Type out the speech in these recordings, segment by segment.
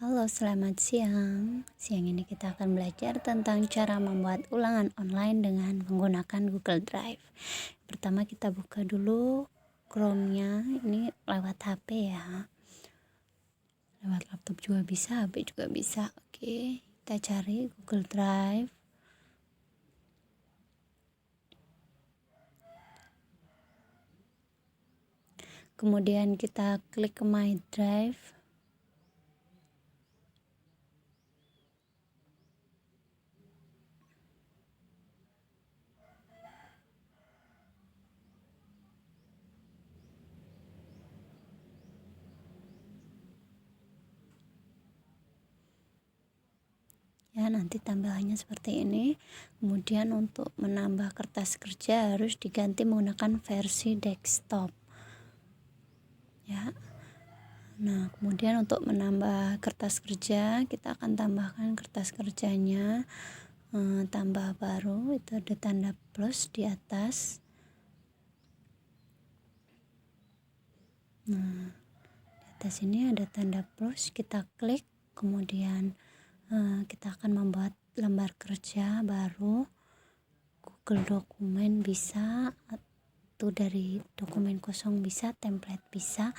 Halo, selamat siang. Siang ini kita akan belajar tentang cara membuat ulangan online dengan menggunakan Google Drive. Pertama kita buka dulu Chrome-nya, ini lewat HP ya. Lewat laptop juga bisa, HP juga bisa. Oke, kita cari Google Drive. Kemudian kita klik ke My Drive. Ya, nanti tampilannya seperti ini. Kemudian untuk menambah kertas kerja harus diganti menggunakan versi desktop ya. Nah, kemudian untuk menambah kertas kerja kita akan tambahkan kertas kerjanya, tambah baru, itu ada tanda plus di atas. Nah, di atas ini ada tanda plus, kita klik, kemudian kita akan membuat lembar kerja baru. Google Dokumen bisa, atau dari dokumen kosong bisa, template bisa,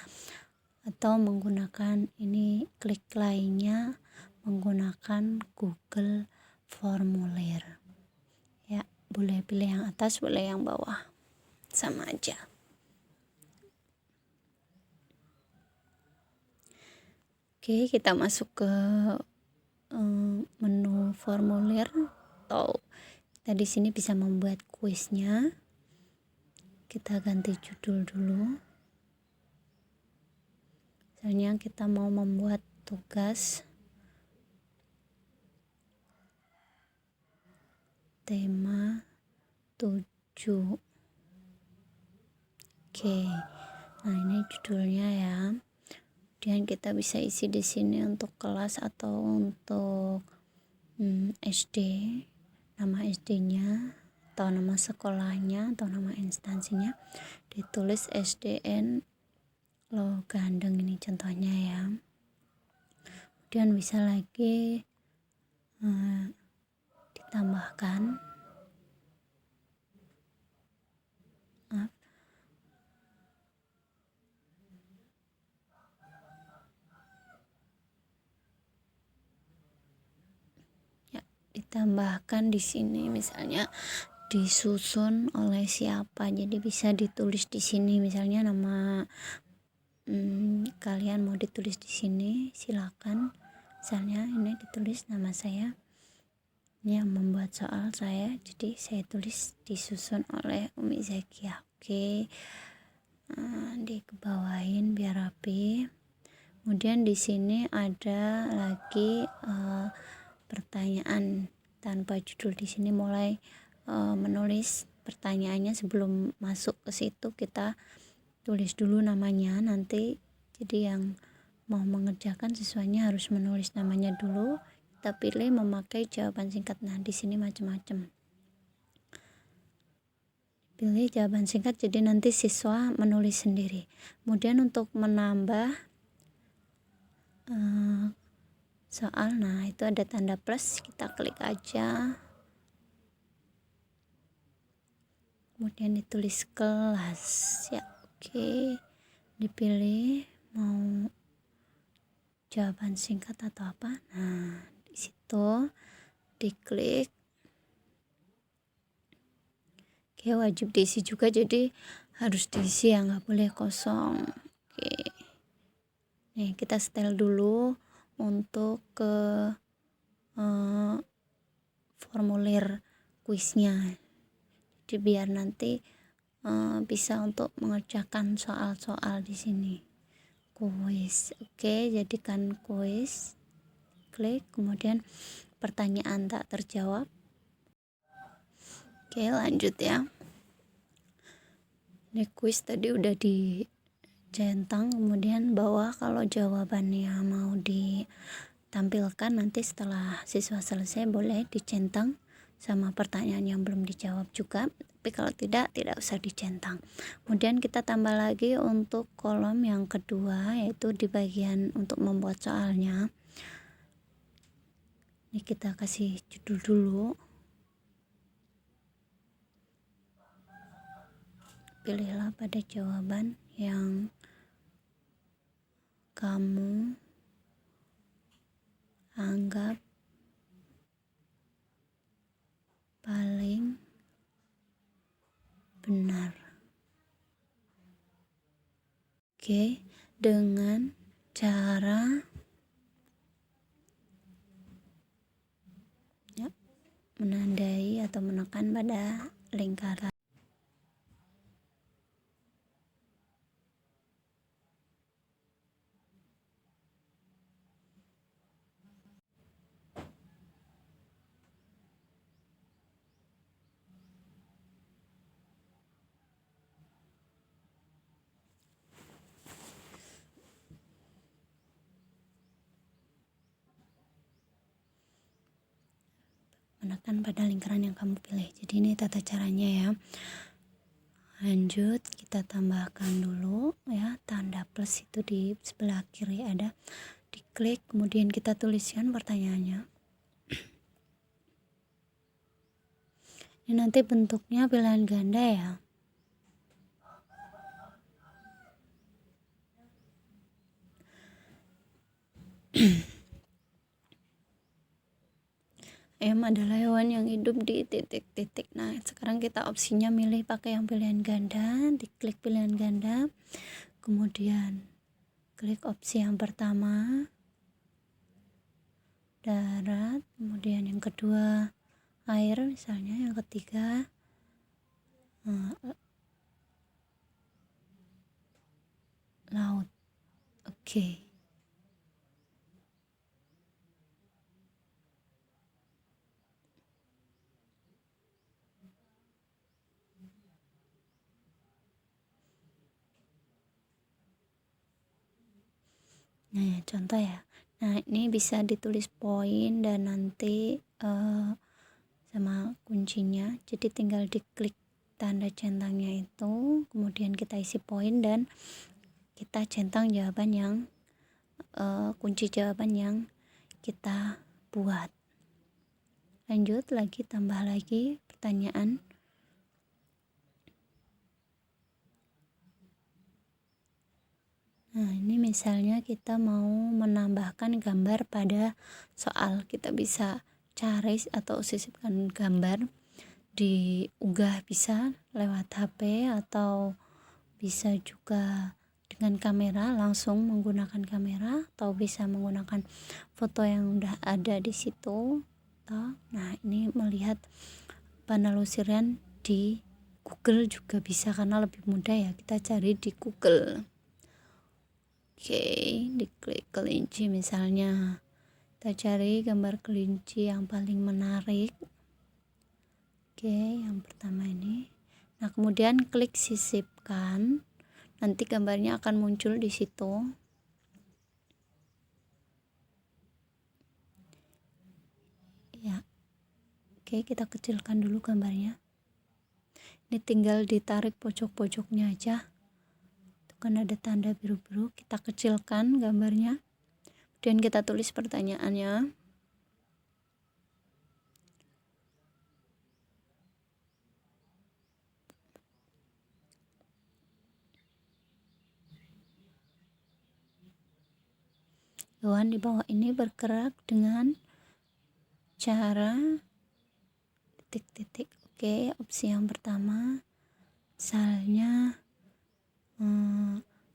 atau menggunakan ini klik lainnya menggunakan Google Formulir ya. Boleh pilih yang atas, boleh yang bawah, sama aja. Oke, kita masuk ke menu formulir, atau kita di sini bisa membuat kuisnya. Kita ganti judul dulu. Misalnya kita mau membuat tugas tema 7. Oke. Nah, ini judulnya ya. Kemudian kita bisa isi di sini untuk kelas atau untuk SD, nama SD-nya atau nama sekolahnya atau nama instansinya, ditulis SDN Lo Gandeng, ini contohnya ya. Kemudian bisa lagi ditambahkan ditambahkan di sini, misalnya disusun oleh siapa, jadi bisa ditulis di sini. Misalnya nama kalian mau ditulis di sini, silakan. Misalnya ini ditulis nama saya, ini yang membuat soal saya, jadi saya tulis disusun oleh Umi Zakia. Oke. Dikebawahin biar rapi. Kemudian di sini ada lagi pertanyaan tanpa judul. Di sini mulai menulis pertanyaannya. Sebelum masuk ke situ kita tulis dulu namanya. Nanti jadi yang mau mengerjakan siswanya harus menulis namanya dulu. Kita pilih memakai jawaban singkat. Nah, di sini macam-macam. Pilih jawaban singkat, jadi nanti siswa menulis sendiri. Kemudian untuk menambah soal, nah itu ada tanda plus, kita klik aja, kemudian ditulis kelas ya. Oke, dipilih mau jawaban singkat atau apa. Nah, di situ diklik. Oke, wajib diisi juga, jadi harus diisi ya, nggak boleh kosong. Oke, nih kita setel dulu untuk ke formulir kuisnya, jadi biar nanti bisa untuk mengerjakan soal-soal di sini. Kuis, oke, jadikan kuis, klik, kemudian pertanyaan tak terjawab. Oke, lanjut ya. Ini kuis tadi udah dicentang, kemudian bawah kalau jawabannya mau ditampilkan nanti setelah siswa selesai boleh dicentang sama pertanyaan yang belum dijawab juga, tapi kalau tidak usah dicentang. Kemudian kita tambah lagi untuk kolom yang kedua, yaitu di bagian untuk membuat soalnya. Ini kita kasih judul dulu. Pilihlah pada jawaban yang kamu anggap paling benar. Oke, dengan cara menandai atau menekan pada lingkaran. Menekan pada lingkaran yang kamu pilih. Jadi ini tata caranya ya. Lanjut, kita tambahkan dulu ya, tanda plus itu di sebelah kiri ada. Diklik, kemudian kita tuliskan pertanyaannya. Ini nanti bentuknya pilihan ganda ya. Ayam adalah hewan yang hidup di titik-titik. Nah, sekarang kita opsinya milih pakai yang pilihan ganda. Diklik pilihan ganda. Kemudian klik opsi yang pertama, darat. Kemudian yang kedua, air misalnya. Yang ketiga, laut. Oke. Nah, contoh ya. Nah, ini bisa ditulis poin dan nanti sama kuncinya. Jadi tinggal diklik tanda centangnya itu, kemudian kita isi poin dan kita centang jawaban yang kunci jawaban yang kita buat. Lanjut lagi, tambah lagi pertanyaan. Nah, ini misalnya kita mau menambahkan gambar pada soal. Kita bisa cari atau sisipkan gambar, diunggah bisa lewat HP atau bisa juga dengan kamera, langsung menggunakan kamera, atau bisa menggunakan foto yang udah ada di situ. Nah, ini melihat penelusuran di Google juga bisa, karena lebih mudah ya, kita cari di Google. Oke, diklik kelinci misalnya, kita cari gambar kelinci yang paling menarik. Oke, yang pertama ini. Nah, kemudian klik sisipkan, nanti gambarnya akan muncul di situ. Ya, oke, kita kecilkan dulu gambarnya. Ini tinggal ditarik pojok-pojoknya aja. Kan ada tanda biru-biru, kita kecilkan gambarnya, kemudian kita tulis pertanyaannya. Hewan di bawah ini bergerak dengan cara titik-titik. Oke, opsi yang pertama misalnya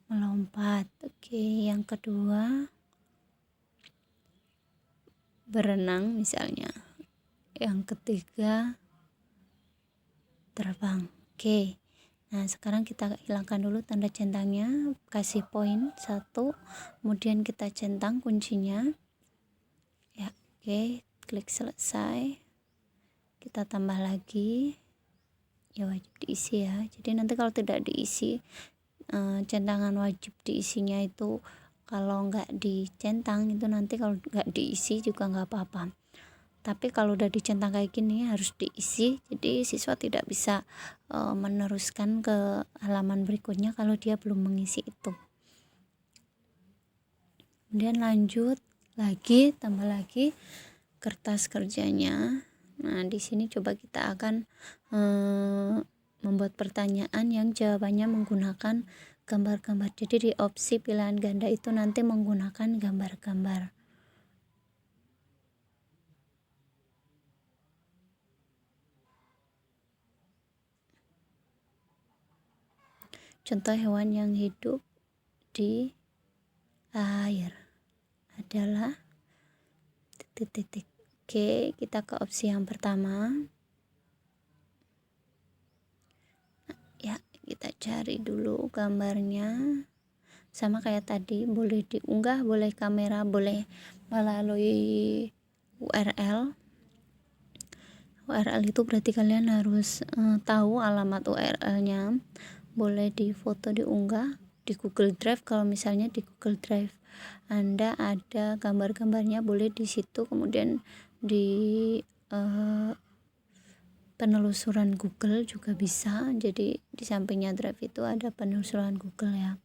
melompat. Oke, yang kedua berenang misalnya. Yang ketiga terbang. Oke. Nah, sekarang kita hilangkan dulu tanda centangnya, kasih poin 1, kemudian kita centang kuncinya. Ya, oke, klik selesai. Kita tambah lagi. Ya, wajib diisi ya. Jadi nanti kalau tidak diisi, centangan wajib diisinya itu kalau nggak dicentang itu nanti kalau nggak diisi juga nggak apa-apa. Tapi kalau udah dicentang kayak gini harus diisi, jadi siswa tidak bisa meneruskan ke halaman berikutnya kalau dia belum mengisi itu. Kemudian lanjut lagi, tambah lagi, kertas kerjanya. Nah, di sini coba kita akan membuat pertanyaan yang jawabannya menggunakan gambar-gambar. Jadi di opsi pilihan ganda itu nanti menggunakan gambar-gambar. Contoh hewan yang hidup di air adalah titik-titik. Oke, kita ke opsi yang pertama. Ya, kita cari dulu gambarnya. Sama kayak tadi, boleh diunggah, boleh kamera, boleh melalui URL. URL itu berarti kalian harus tahu alamat URL-nya. Boleh difoto, diunggah di Google Drive. Kalau misalnya di Google Drive Anda ada gambar-gambarnya, boleh di situ. Kemudian di penelusuran Google juga bisa. Jadi di sampingnya Drive itu ada penelusuran Google ya.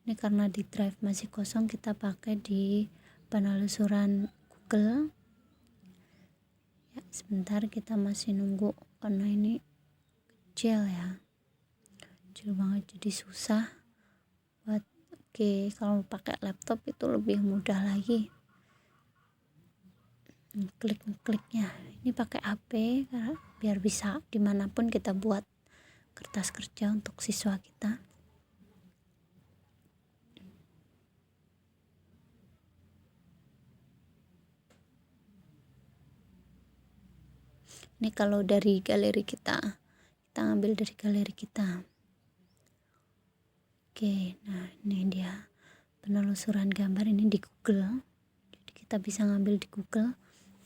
Ini karena di Drive masih kosong, kita pakai di penelusuran Google. Ya, sebentar, kita masih nunggu karena ini kecil ya, kecil banget, jadi susah buat. Oke, kalau pakai laptop itu lebih mudah lagi kliknya. Ini pakai HP karena biar bisa dimanapun kita buat kertas kerja untuk siswa kita. Ini kalau dari galeri kita ambil dari galeri kita. Oke, nah ini dia penelusuran gambar ini di Google. Jadi kita bisa ngambil di Google.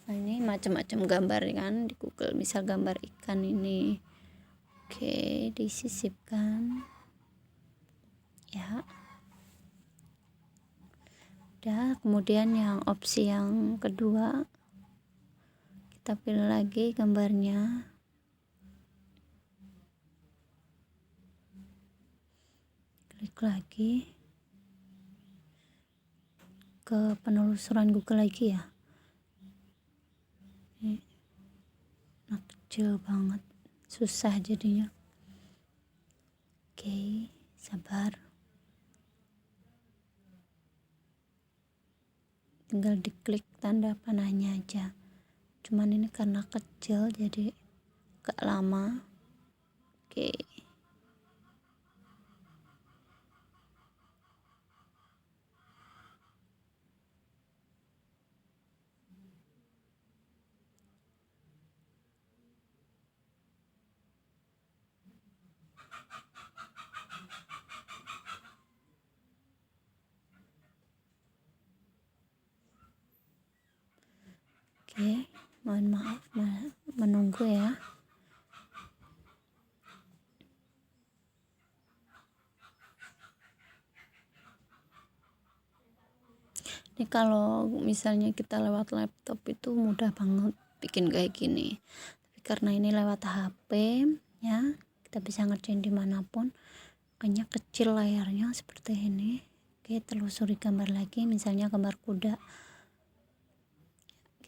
Nah, ini macam-macam gambar kan di Google. Misal gambar ikan ini. Oke, disisipkan. Ya. Udah, kemudian yang opsi yang kedua, kita pilih lagi gambarnya. Klik lagi ke penelusuran Google lagi ya. Ini kecil banget, susah jadinya. Oke, sabar. Tinggal diklik tanda panahnya aja. Cuman ini karena kecil jadi agak lama. Oke. Oke, mohon maaf menunggu ya. Ini kalau misalnya kita lewat laptop itu mudah banget bikin kayak gini. Tapi karena ini lewat HP ya, kita bisa ngerjain dimanapun. Makanya kecil layarnya seperti ini. Oke, telusuri gambar lagi, misalnya gambar kuda.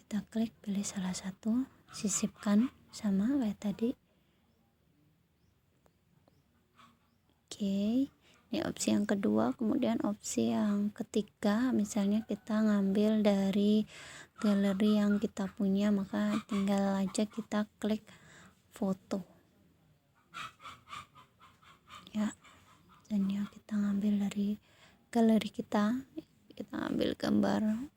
Kita klik, pilih salah satu, sisipkan sama kayak tadi. Oke, ini opsi yang kedua. Kemudian opsi yang ketiga, misalnya kita ngambil dari galeri yang kita punya, maka tinggal aja kita klik foto ya. Dan ya, kita ngambil dari galeri kita ambil gambar.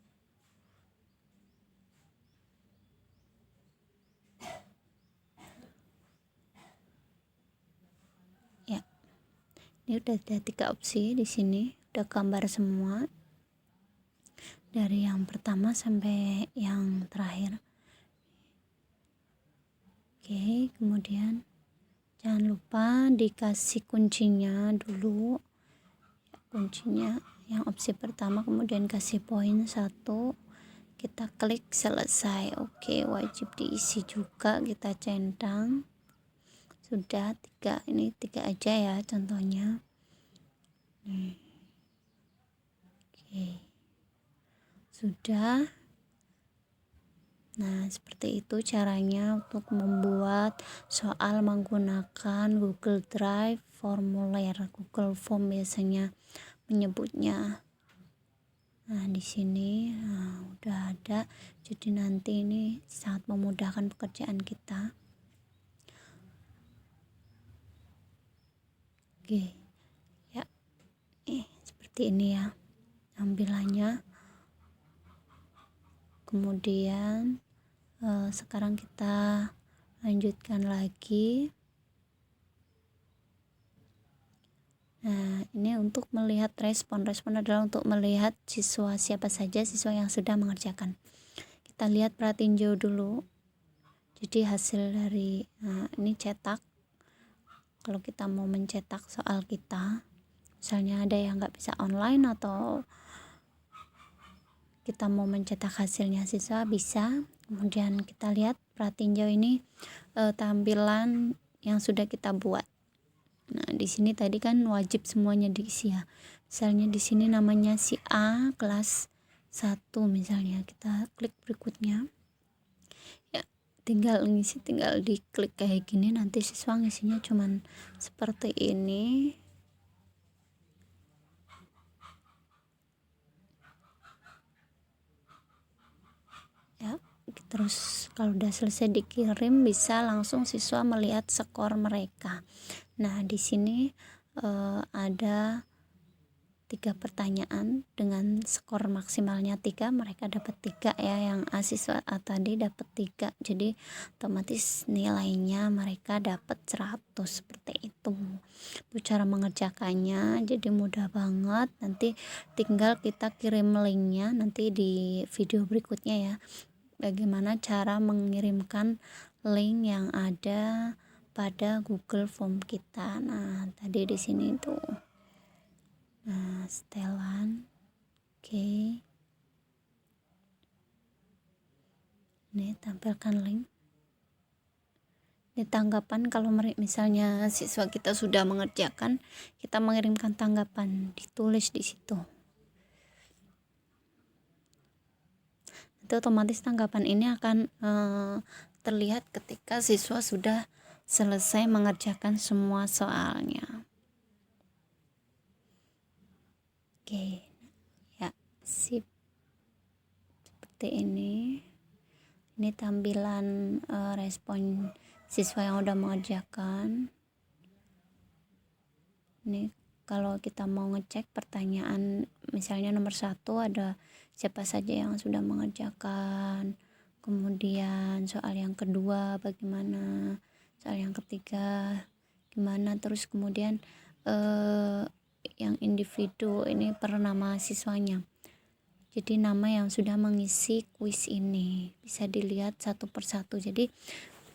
Ya, ini udah ada 3 opsi di sini, udah gambar semua dari yang pertama sampai yang terakhir. Oke, kemudian jangan lupa dikasih kuncinya dulu. Kuncinya yang opsi pertama, kemudian kasih poin 1, kita klik selesai. Oke, wajib diisi juga, kita centang. Sudah 3, ini 3 aja ya contohnya. Oke, sudah. Nah, seperti itu caranya untuk membuat soal menggunakan Google Drive, formulir Google Form biasanya menyebutnya. Nah, di sini udah ada. Jadi nanti ini sangat memudahkan pekerjaan kita. Oke. Ya. Seperti ini ya tampilannya. Kemudian sekarang kita lanjutkan lagi. Nah, ini untuk melihat respon adalah untuk melihat siswa siapa saja siswa yang sudah mengerjakan. Kita lihat pratinjau dulu. Jadi hasil dari ini cetak. Kalau kita mau mencetak soal kita, misalnya ada yang nggak bisa online atau kita mau mencetak hasilnya siswa bisa. Kemudian kita lihat pratinjau ini tampilan yang sudah kita buat. Nah, di sini tadi kan wajib semuanya diisi ya. Misalnya di sini namanya si A kelas 1 misalnya. Kita klik berikutnya. Ya, tinggal ngisi, tinggal diklik kayak gini, nanti siswa ngisinya cuman seperti ini. Ya, terus kalau udah selesai dikirim bisa langsung siswa melihat skor mereka. Nah, di sini ada 3 pertanyaan dengan skor maksimalnya 3, mereka dapat 3 ya, yang siswa tadi dapat 3, jadi otomatis nilainya mereka dapat 100 seperti itu. Itu cara mengerjakannya, jadi mudah banget. Nanti tinggal kita kirim linknya nanti di video berikutnya ya, bagaimana cara mengirimkan link yang ada pada Google Form kita. Nah, tadi di sini tuh. Nah, setelan. Oke. Ini tampilkan link. Ini tanggapan kalau misalnya siswa kita sudah mengerjakan, kita mengirimkan tanggapan, ditulis di situ. Nanti otomatis tanggapan ini akan terlihat ketika siswa sudah selesai mengerjakan semua soalnya. Oke. Ya, sip. Seperti ini. Ini tampilan respon siswa yang udah mengerjakan. Ini kalau kita mau ngecek pertanyaan, misalnya nomor 1 ada siapa saja yang sudah mengerjakan, kemudian soal yang kedua bagaimana, soal yang ketiga gimana, terus kemudian yang individu ini per nama siswanya. Jadi nama yang sudah mengisi kuis ini bisa dilihat satu persatu. Jadi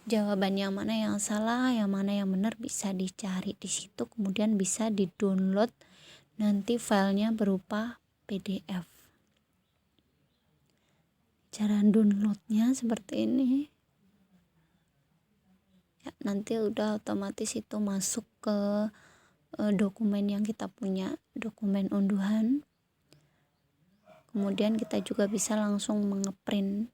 jawaban yang mana yang salah, yang mana yang benar bisa dicari di situ, kemudian bisa di-download nanti filenya berupa PDF. Cara downloadnya seperti ini. Ya, nanti udah otomatis itu masuk ke dokumen yang kita punya, dokumen unduhan. Kemudian kita juga bisa langsung mengeprint.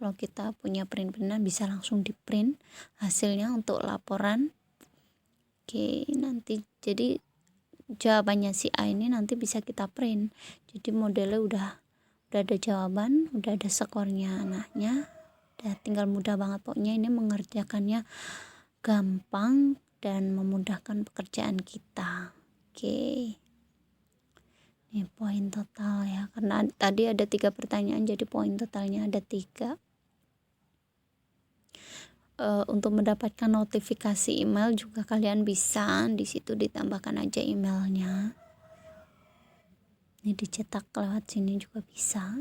Kalau kita punya print-printan bisa langsung di print hasilnya untuk laporan. Oke, nanti jadi jawabannya si A ini nanti bisa kita print. Jadi modelnya udah ada jawaban, udah ada skornya anaknya. Udah tinggal mudah banget, pokoknya ini mengerjakannya gampang dan memudahkan pekerjaan kita. Oke. Ini poin total ya, karena tadi ada 3 pertanyaan jadi poin totalnya ada 3. Untuk mendapatkan notifikasi email juga kalian bisa di situ ditambahkan aja emailnya. Ini dicetak lewat sini juga bisa.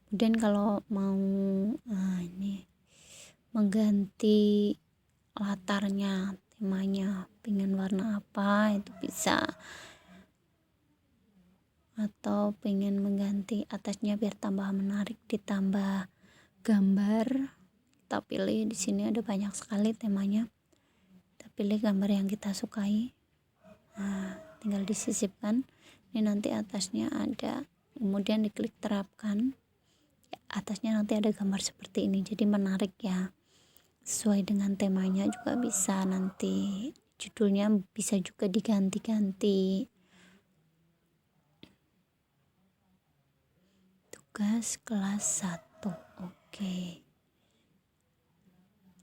Kemudian kalau mau ini mengganti latarnya, temanya, pengen warna apa itu bisa, atau pengen mengganti atasnya biar tambah menarik ditambah gambar, kita pilih. Di sini ada banyak sekali temanya, kita pilih gambar yang kita sukai. Nah, tinggal disisipkan. Ini nanti atasnya ada, kemudian diklik terapkan ya, atasnya nanti ada gambar seperti ini, jadi menarik ya, sesuai dengan temanya juga bisa. Nanti judulnya bisa juga diganti-ganti. Tugas kelas 1. Oke.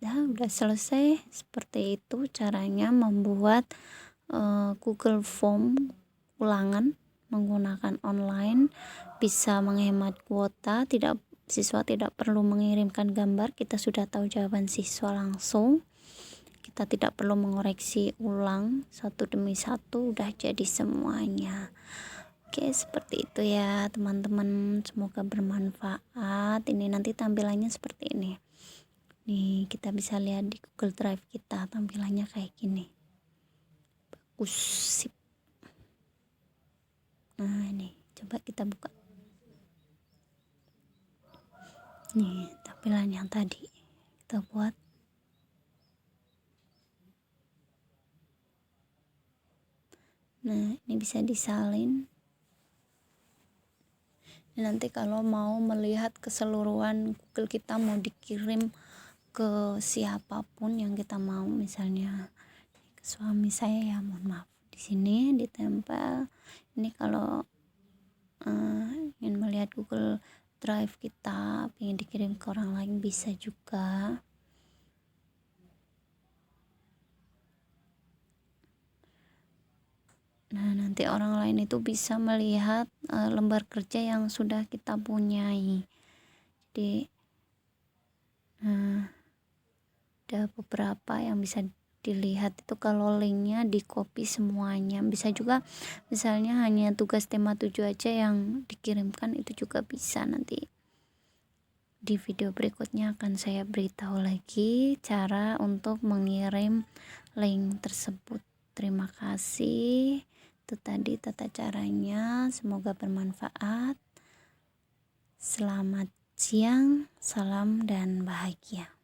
Nah, udah selesai. Seperti itu caranya membuat Google Form ulangan menggunakan online, bisa menghemat kuota, siswa tidak perlu mengirimkan gambar, kita sudah tahu jawaban siswa langsung, kita tidak perlu mengoreksi ulang satu demi satu, udah jadi semuanya. Oke, seperti itu ya teman-teman, semoga bermanfaat. Ini nanti tampilannya seperti ini nih, kita bisa lihat di Google Drive kita tampilannya kayak gini, bagus, sip. Nah, ini coba kita buka nih tampilan yang tadi kita buat. Nah, ini bisa disalin. Nanti kalau mau melihat keseluruhan Google kita mau dikirim ke siapapun yang kita mau, misalnya ke suami saya ya, mohon maaf, di sini ditempel. Ini kalau ingin melihat Google Drive kita, ingin dikirim ke orang lain bisa juga. Nah, nanti orang lain itu bisa melihat lembar kerja yang sudah kita punyai. Jadi ada beberapa yang bisa dilihat itu, kalau linknya di copy semuanya. Bisa juga misalnya hanya tugas tema 7 aja yang dikirimkan, itu juga bisa. Nanti di video berikutnya akan saya beritahu lagi cara untuk mengirim link tersebut. Terima kasih. Itu tadi tata caranya, semoga bermanfaat. Selamat siang, salam dan bahagia.